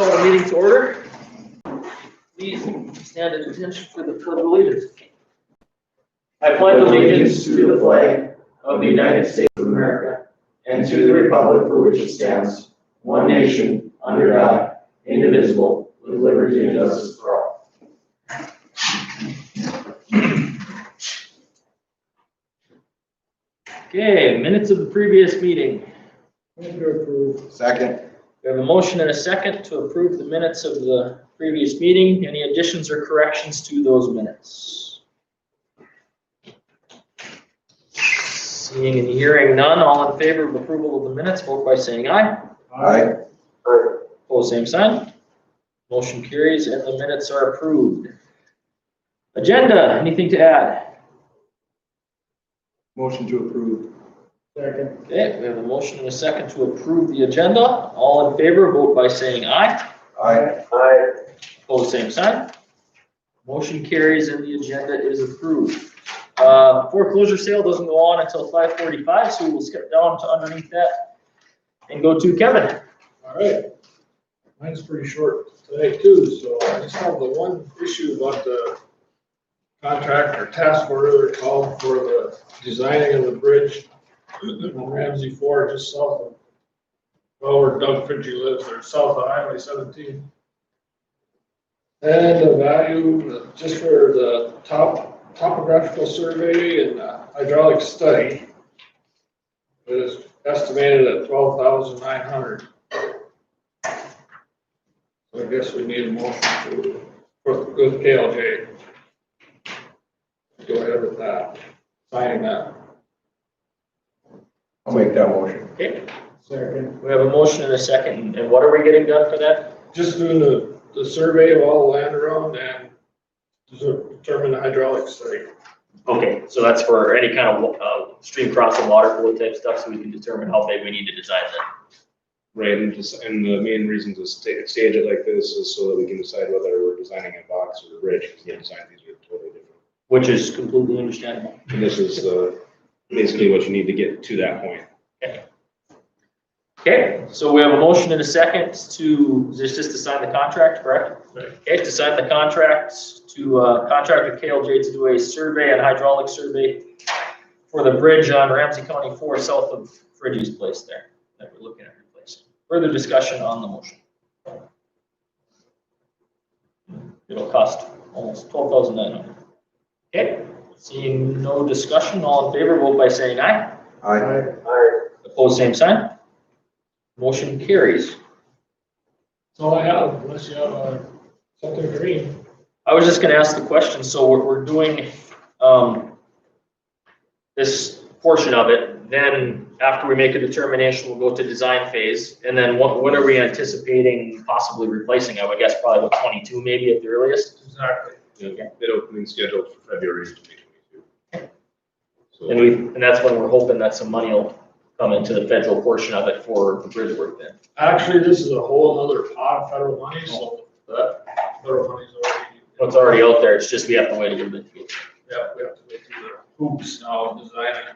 call the meeting to order. Please stand at attention for the Pledge of Allegiance. I pledge allegiance to the flag of the United States of America and to the republic for which it stands, one nation, under God, indivisible, with liberty and justice for all. Okay, minutes of the previous meeting. Move to approve. Second. We have a motion and a second to approve the minutes of the previous meeting. Any additions or corrections to those minutes? Seeing and hearing none, all in favor of approval of the minutes, vote by saying aye. Aye. Opposed, same sign. Motion carries and the minutes are approved. Agenda, anything to add? Motion to approve. Second. Okay, we have a motion and a second to approve the agenda. All in favor, vote by saying aye. Aye. Aye. Opposed, same sign. Motion carries and the agenda is approved. Foreclosure sale doesn't go on until 5:45, so we'll skip down to underneath that and go to Kevin. All right. Mine's pretty short today too, so I just have the one issue about the contract or task order they're called for the designing of the bridge on Ramsey 4, just south of, well, where Doug Fidgey lives, there, south of Highway 17. And the value, just for the topographical survey and hydraulic study, is estimated at $12,900. So I guess we need a motion to, with KL Jade. Go ahead with that, signing that. I'll make that motion. Okay, Second. we have a motion and a second. And what are we getting done for that? Just doing the survey of all the land around and determine the hydraulic study. Okay, so that's for any kind of stream crossing water flow type stuff, so we can determine how big we need to design that. Right, and the main reason to stage it like this is so that we can decide whether we're designing a box or a bridge, because the design these are totally different. Which is completely understandable. And this is basically what you need to get to that point. Okay, so we have a motion and a second to, is this just to sign the contract, correct? Right. Okay, to sign the contract, to contract with KL Jade to do a survey, a hydraulic survey for the bridge on Ramsey County 4 south of Fridgey's place there that we're looking at replacing. Further discussion on the motion. It'll cost almost $12,900. Okay, seeing no discussion, all in favor, vote by saying aye. Aye. Opposed, same sign. Motion carries. That's all I have, unless you have something green. I was just going to ask the question. So we're doing this portion of it. Then after we make a determination, we'll go to design phase. And then what are we anticipating possibly replacing? I would guess probably with 22 maybe at the earliest. Exactly. Yeah, bid opening scheduled for February 2022. So, And that's when we're hoping that some money will come into the federal portion of it for the bridge work then. Actually, this is a whole other pot of federal money, so that federal money's already. Well, it's already out there. It's just we have to wait a little bit to get. Yeah, we have to go through the hoops now, designing.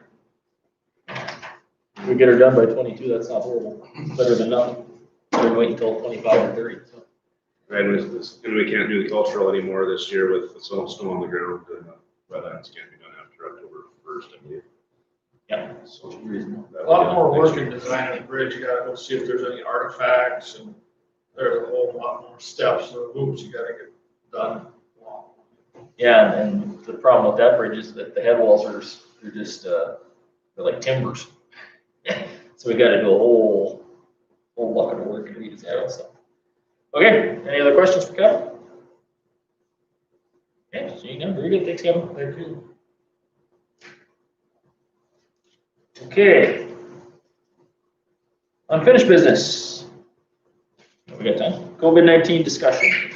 If we get her done by 22, that's not horrible. Better than nothing. Better than wait until 25 or 30. So. and we can't do the cultural anymore this year with the snow on the ground, and wetlands can't be done after October 1st, I believe. Yeah. So A lot more work in designing the bridge. You gotta go see if there's any artifacts, and there's a whole lot more steps or hoops you gotta get done. Yeah, and the problem with that bridge is that the head walls they're just they're like timbers. So we got to do a whole bucket of work to redesign also. Okay, any other questions for Kevin? Okay, so you know, very good. Thanks, Kevin. Thank you. Okay. Unfinished business. We got time. COVID-19 discussion.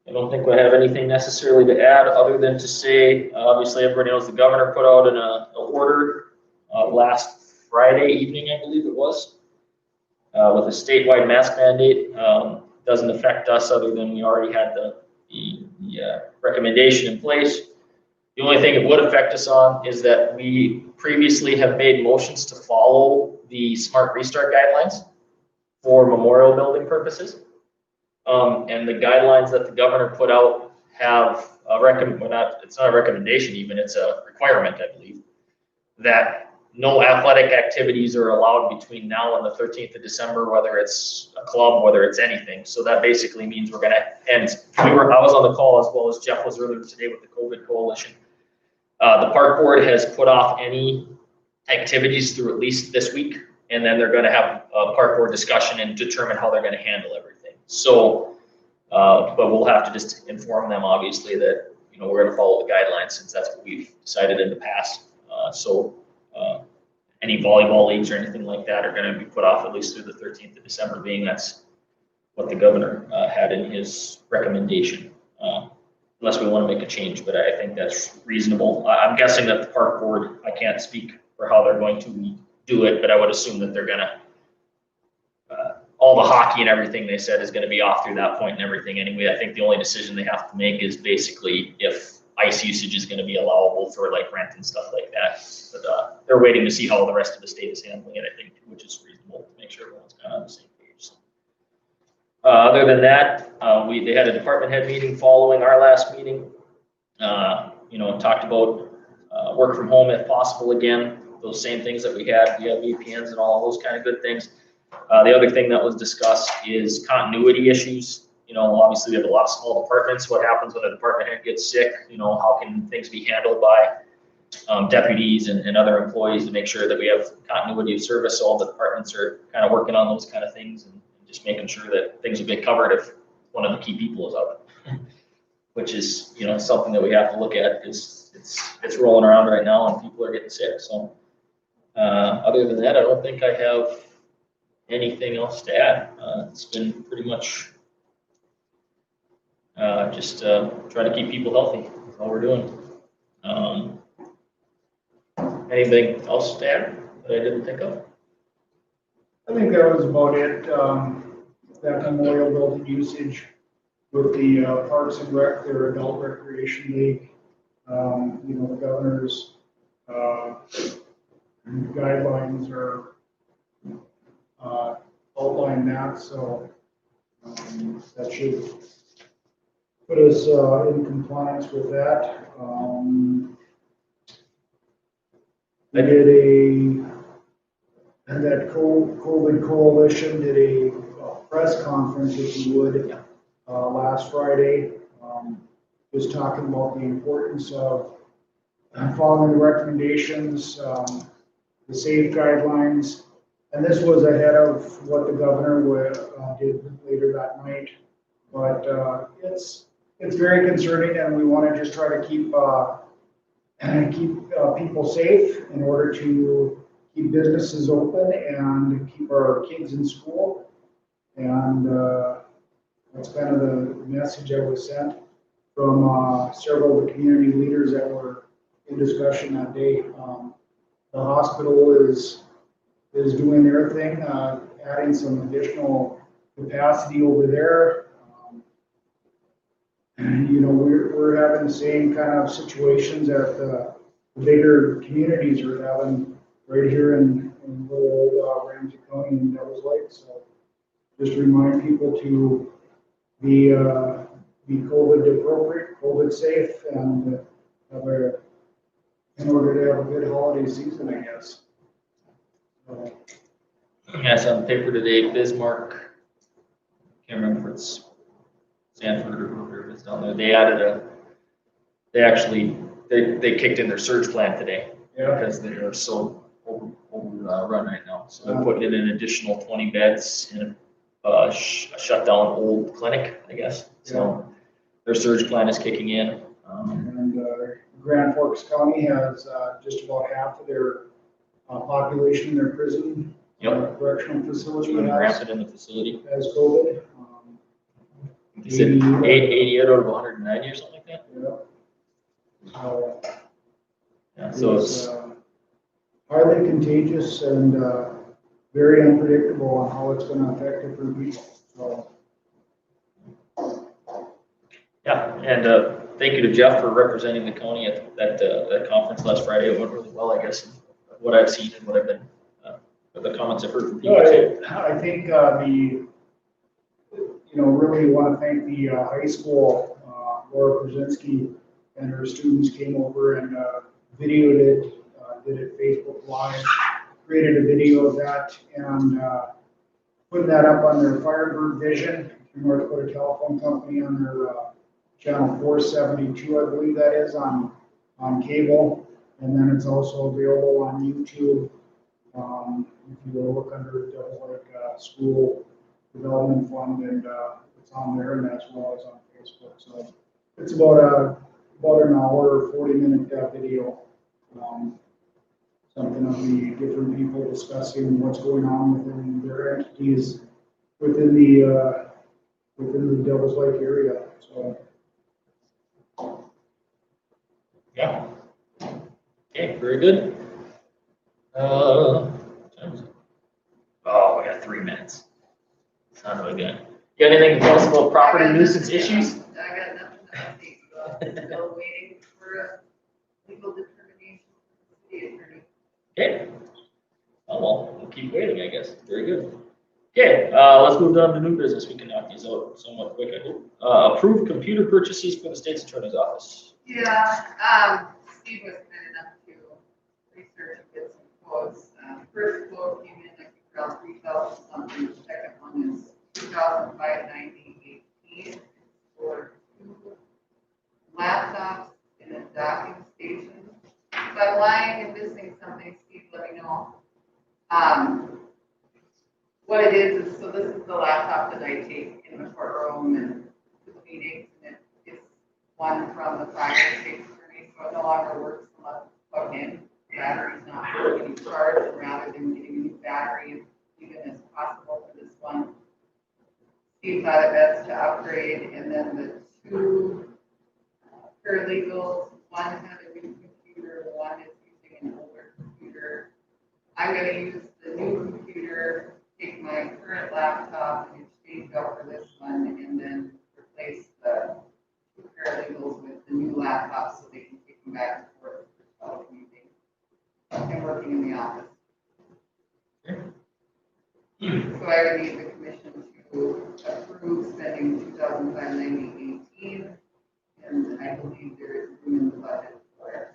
I don't think we have anything necessarily to add other than to say, obviously everybody knows the governor put out an order last Friday evening, I believe it was, with a statewide mask mandate. Doesn't affect us other than we already had the recommendation in place. The only thing it would affect us on is that we previously have made motions to follow the Smart Restart guidelines for memorial building purposes. And the guidelines that the governor put out have it's not a recommendation even, it's a requirement, I believe, that no athletic activities are allowed between now and the 13th of December, whether it's a club, whether it's anything. So that basically means we're gonna, and I was on the call as well as Jeff was earlier today with the COVID coalition. The park board has put off any activities through at least this week, and then they're gonna have a park board discussion and determine how they're gonna handle everything. So, but we'll have to just inform them, obviously, that, you know, we're gonna follow the guidelines since that's what we've decided in the past. Any volleyball leagues or anything like that are going to be put off at least through the 13th of December, being that's what the governor had in his recommendation, unless we want to make a change, but I think that's reasonable. I'm guessing that the park board, I can't speak for how they're going to do it, but I would assume that they're going to, all the hockey and everything they said is going to be off through that point and everything anyway. I think the only decision they have to make is basically if ice usage is going to be allowable for like rent and stuff like that. But they're waiting to see how the rest of the state is handling it, I think, which is reasonable to make sure everyone's kind of on the same page. So, other than that, they had a department head meeting following our last meeting. You know, talked about work from home if possible again, those same things that we had. We have VPNs and all those kind of good things. The other thing that was discussed is continuity issues. You know, obviously we have a lot of small departments. What happens when a department head gets sick? You know, how can things be handled by deputies and other employees to make sure that we have continuity of service? So all the departments are kind of working on those kind of things and just making sure that things will get covered if one of the key people is out, which is, you know, something that we have to look at because it's rolling around right now and people are getting sick. So other than that, I don't think I have anything else to add. It's been pretty much just trying to keep people healthy. That's all we're doing. Anything else to add that I didn't think of? I think that was about it. That memorial building usage with the Parks and Rec, their adult recreation league. You know, the governor's guidelines are outline that, so that should put us in compliance with that. We did and that COVID coalition did a press conference, if you would, last Friday, just talking about the importance of following the recommendations, the safe guidelines. And this was ahead of what the governor did later that night. But it's very concerning, and we want to just try to keep people safe in order to keep businesses open and keep our kids in school. And that's kind of the message that was sent from several of the community leaders that were in discussion that day. The hospital is doing their thing, adding some additional capacity over there. And, you know, we're having the same kind of situations that the bigger communities are having right here in little old Ramsey County and Devil's Lake. So just remind people to be COVID appropriate, COVID safe, and in order to have a good holiday season, I guess. Yes, on the paper today, Bismarck, can't remember if it's Sanford or whoever it is down there, they added they kicked in their surge plan today. Yeah. Because they are so overrun right now. So they're putting in an additional 20 beds in a shut down old clinic, I guess. So their surge plan is kicking in. And Grand Forks County has just about half of their population in their prison correctional facility Rampant in the facility. has COVID. They said 88 out of 190 or something like that. So it's highly contagious and very unpredictable on how it's going to affect different people. So. Yeah, and thank you to Jeff for representing the county at that conference last Friday. It went really well, I guess, what I've seen and what I've been the comments I've heard from people too. I think, really want to thank the high school, Laura Brzezinski and her students came over and videoed it, did it Facebook Live, created a video of that, and putting that up on their Firebird Vision, North Dakota Telephone Company, on their channel 472, I believe that is, on cable. And then it's also available on YouTube. If you will look under Devils Lake School Development Fund, and it's on there, and as well as on Facebook. So it's about an hour, 40-minute video. Something of the different people discussing what's going on within their entities within the Devils Lake area. So Yeah. Okay, very good. Oh, we got 3 minutes. Son of a gun. You got anything to tell us about property nuisance issues? I got nothing to update you about. Still waiting for a legal determination from the city attorney. Okay. Oh, well, we'll keep waiting, I guess. Very good. Okay, let's move on to new business. We can knock these out somewhat quick, I hope. Approved computer purchases for the state's attorney's office. Yeah, Steve was kind enough to research and get some quotes. First quote came in, I think, around 3,000 something. The second one is 2,590.18 for 2 laptops and a docking station. If I'm lying and missing something, Steve, let me know. What it is so this is the laptop that I take in the courtroom and the meetings, and it is one from the prior state attorney, so it no longer works unless it's plugged in. The battery's not getting charged, and rather than getting a new battery, even as possible for this one, Steve thought it best to upgrade, and then the 2 paralegals, one had a new computer, one is using an older computer. I'm going to use the new computer, take my current laptop and exchange out for this one, and then replace the 2 paralegals with the new laptop so they can take them back and forth for telecommuting and working in the office. So I would need the commission to approve spending 2,590.18, and I believe there is room in the budget for it.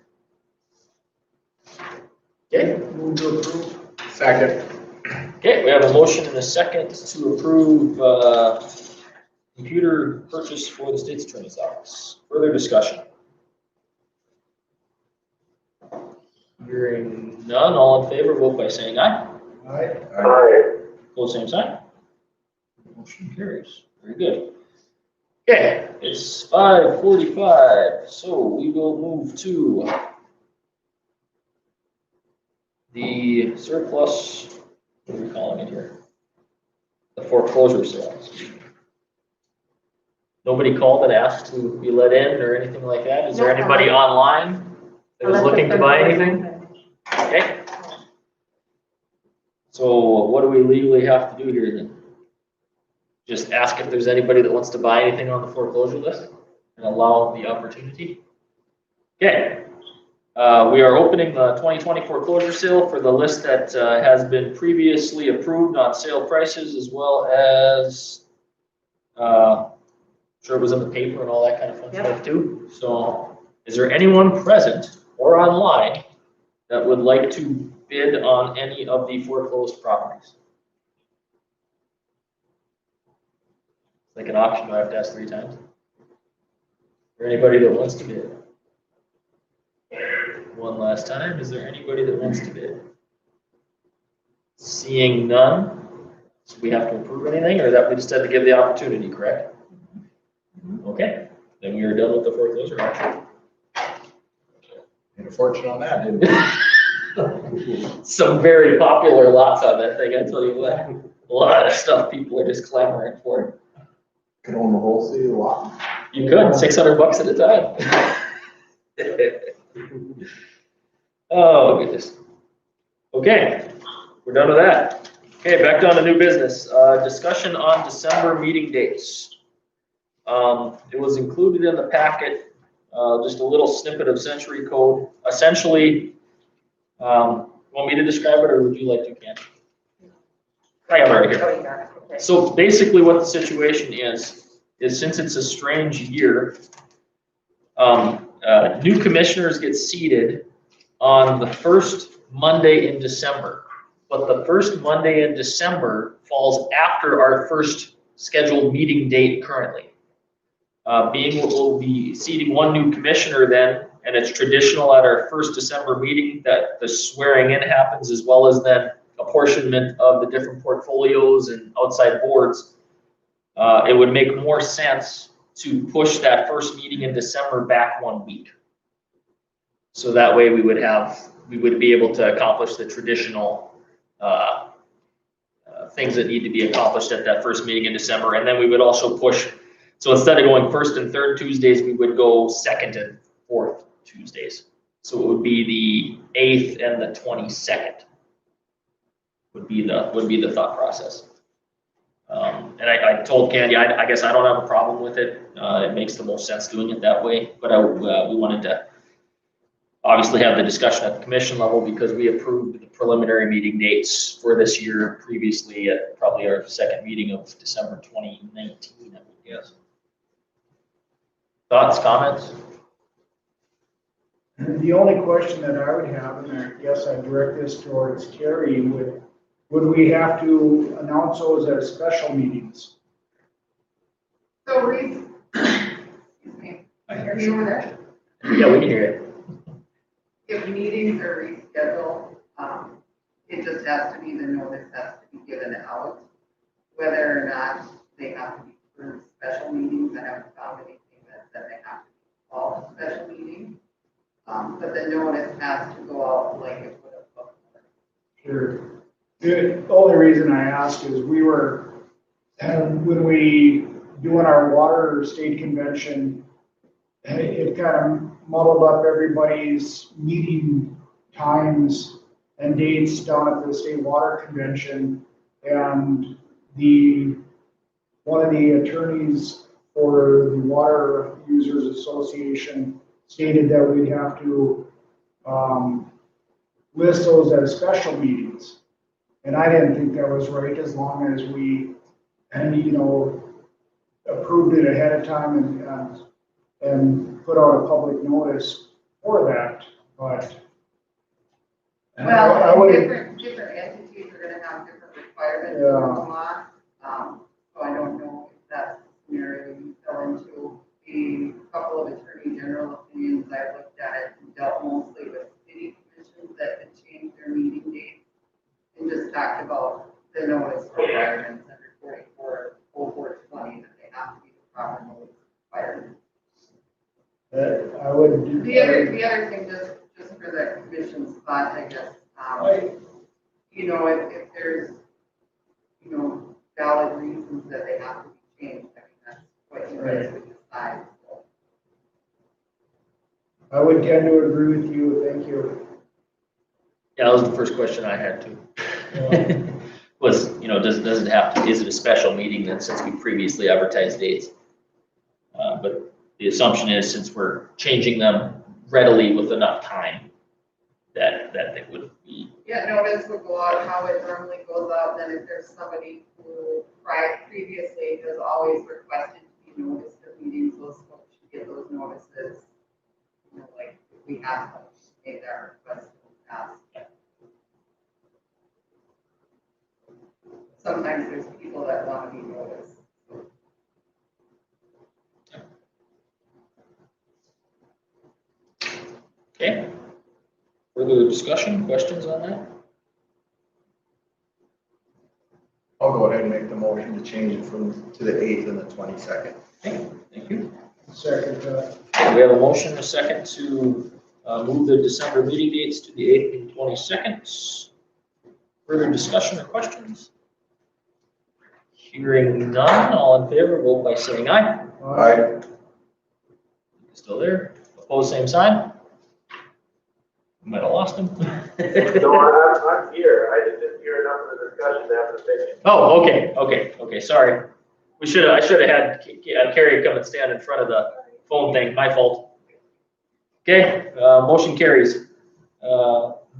Okay. move to approve. Second. Okay, we have a motion and a second to approve computer purchase for the state's attorney's office. Further discussion? Hearing none, all in favor, vote by saying aye. Aye. Pose same sign. Motion carries. Very good. Okay, it's 5:45, so we will move to the surplus, what are we calling it here? The foreclosure sale. Nobody called and asked to be let in or anything like that? Is there anybody online that was looking to buy anything? Okay. So what do we legally have to do here then? Just ask if there's anybody that wants to buy anything on the foreclosure list and allow the opportunity? Okay. We are opening the 2020 foreclosure sale for the list that has been previously approved on sale prices, as well as, sure it was in the paper and all that kind of fun stuff too. So is there anyone present or online that would like to bid on any of the foreclosed properties? It's like an auction, do I have to ask 3 times? Is there anybody that wants to bid? One last time, is there anybody that wants to bid? Seeing none, so we have to approve anything, or that we just had to give the opportunity, correct? Okay, then we are done with the foreclosure auction. Made a fortune on that, didn't we? Some very popular lots on that thing, I tell you what. A lot of stuff people are just clamoring for. Could own the whole city lot. You could, $600 at a time. Oh, goodness. Okay, we're done with that. Okay, back down to new business. Discussion on December meeting dates. It was included in the packet, just a little snippet of century code. Essentially, want me to describe it, or would you like to, Ken? I have it right here. Oh, you got it, okay. So basically what the situation is since it's a strange year, new commissioners get seated on the first Monday in December. But the first Monday in December falls after our first scheduled meeting date currently. Being we'll be seating one new commissioner then, and it's traditional at our first December meeting that the swearing in happens, as well as then apportionment of the different portfolios and outside boards. It would make more sense to push that first meeting in December back 1 week. So that way we would be able to accomplish the traditional things that need to be accomplished at that first meeting in December. And then we would also push, so instead of going first and third Tuesdays, we would go second and fourth Tuesdays. So it would be the 8th and the 22nd would be the thought process. And I told Candy, I guess I don't have a problem with it. It makes the most sense doing it that way, but we wanted to obviously have the discussion at the commission level because we approved the preliminary meeting dates for this year previously at probably our second meeting of December 2019, I would guess. Thoughts, comments? The only question that I would have, and I guess I direct this towards Carrie, would we have to announce those as special meetings? So Reese, excuse me, are you over there? Yeah, we can hear it. If meetings are rescheduled, it just has to be, the notice has to be given out. Whether or not they have to be for special meetings, I haven't found anything that said they have to be all special meetings. But the notice has to go out like it would have before. Sure. The only reason I ask is when we doing our water state convention, it kind of muddled up everybody's meeting times and dates down at the state water convention. And one of the attorneys for the Water Users Association stated that we'd have to list those as special meetings. And I didn't think that was right, as long as we, approved it ahead of time and put out a public notice for that. But I Well, would, different entities are gonna have different requirements in the law. So I don't know if that's the scenario you fell into. A couple of attorney general opinions, I looked at it and dealt mostly with city commissions that had changed their meeting dates and just talked about the notice requirements under 440420 that they have to be the proper notice requirements. I would do. The other thing, just for the commission's thought, I guess, if there's, valid reasons that they have to be changed, I mean, that's what you guys would decide. So. I would tend to agree with you, thank you. Yeah, that was the first question I had too. Was, does it have to, is it a special meeting then, since we previously advertised dates? But the assumption is, since we're changing them readily with enough time, that they would be. Yeah, notice would go out how it normally goes out. Then if there's somebody who previously has always requested to be noticed of meetings, those folks should get those notices. Like if we have made that request in the past. Sometimes there's people that want to be noticed. Okay. Further discussion, questions on that? I'll go ahead and make the motion to change it to the 8th and the 22nd. Okay, thank you. Second, We have a motion, a second, to move the December meeting dates to the 8th and 22nd. Further discussion or questions? Hearing none, all in favor, vote by saying aye. Aye. Still there? Opposed, same sign? Might have lost him. No, I'm here. I didn't hear enough of the discussion to have an opinion. Oh, okay, sorry. I should have had Carrie come and stand in front of the phone thing, my fault. Okay, motion carries.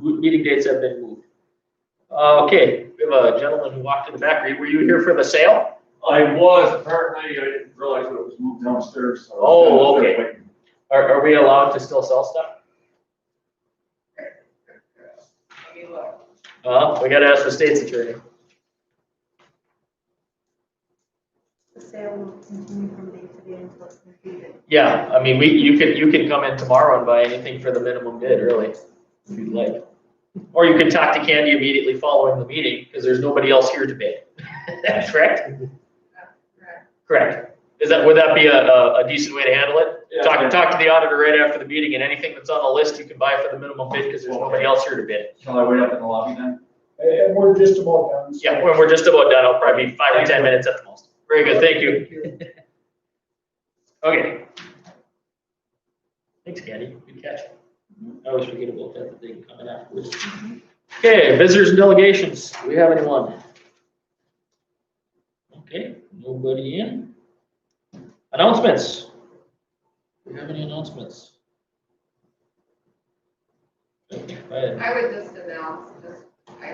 Meeting dates have been moved. Okay, we have a gentleman who walked in the back. Were you here for the sale? I was, apparently, I didn't realize that it was moved downstairs, so. Oh, okay. Are we allowed to still sell stuff? Let me look. We gotta ask the state's attorney. The sale will continue from day to day until it's completed. Yeah, I mean, you can come in tomorrow and buy anything for the minimum bid, really, if you'd like. Or you can talk to Candy immediately following the meeting, because there's nobody else here to bid. That's correct? Correct. Would that be a decent way to handle it? Yeah. Talk to the auditor right after the meeting, and anything that's on the list you can buy for the minimum bid, because there's nobody else here to bid. Shall I wait up in the lobby then? And we're just about done. so- Yeah, when we're just about done, it'll probably be 5 or 10 minutes at the most. Very good, thank you. Okay. Thanks, Candy, good catch. I always forget about that thing coming afterwards. Okay, visitors and delegations, do we have anyone? Okay, nobody in. Announcements. Do we have any announcements? Okay, I would just announce, I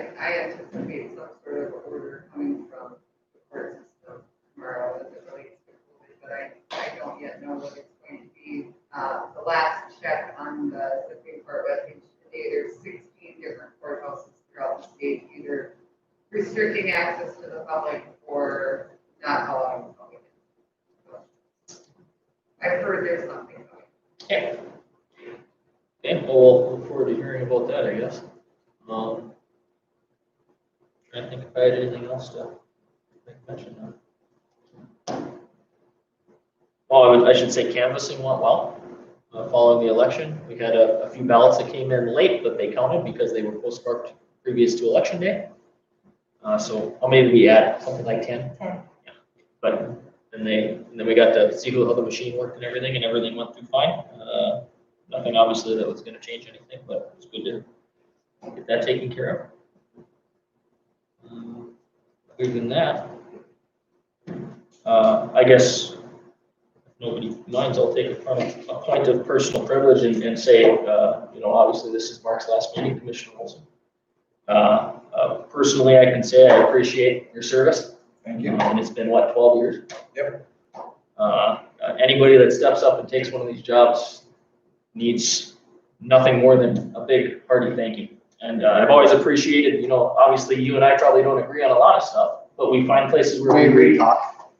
anticipate some sort of order coming from the court system tomorrow as it relates to COVID, but I don't yet know what it's going to be. The last check on the Supreme Court webpage today, there's 16 different courthouses throughout the state, either restricting access to the public or not allowing the public in. So, I've heard there's something coming. Okay. Okay, well, we'll look forward to hearing about that, I guess. Trying to think if I had anything else to mention now. Oh, I should say canvassing went well. Following the election, we had a few ballots that came in late, but they counted because they were postmarked previous to election day. So how many did we add? Something like 10? 10. Yeah. But and then we got to see how the machine worked and everything went through fine. Nothing obviously that was going to change anything, but it's good to get that taken care of. Other than that, I guess if nobody minds, I'll take a point of personal privilege and say, obviously this is Mark's last meeting, Commissioner Olson. Personally, I can say I appreciate your service. Thank you. And it's been, what, 12 years? Yep. Anybody that steps up and takes one of these jobs needs nothing more than a big hearty thank you. And I've always appreciated, obviously you and I probably don't agree on a lot of stuff, but we find places where we agree.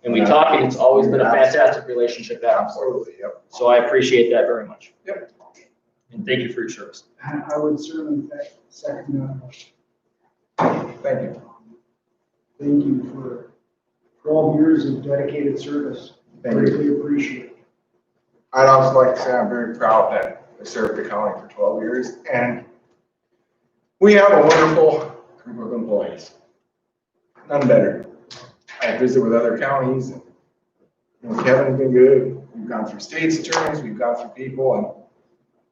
And we talk, and it's always been a fantastic relationship back and forth. Absolutely, yep. So I appreciate that very much. Yep. And thank you for your service. I would certainly second that motion. Thank you. Thank you for 12 years of dedicated service. Thank you. Greatly appreciate. I'd also like to say I'm very proud that I served the county for 12 years, and we have a wonderful group of employees. None better. I visit with other counties, and Kevin's been good. We've gone through state's attorneys, we've gone through people, and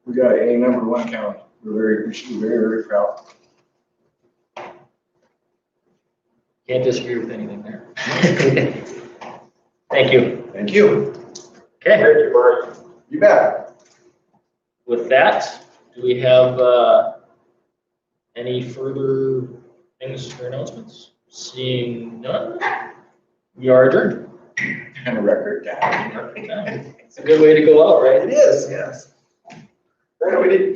we got a #1 county. We're very appreciative, very, very proud. Can't disagree with anything there. Thank you. Thank you. Okay, Thank you, Mark. You bet. with that, do we have any further things or announcements? Seeing none, we are adjourned. And a record. It's a good way to go out, right? It is, yes. We didn't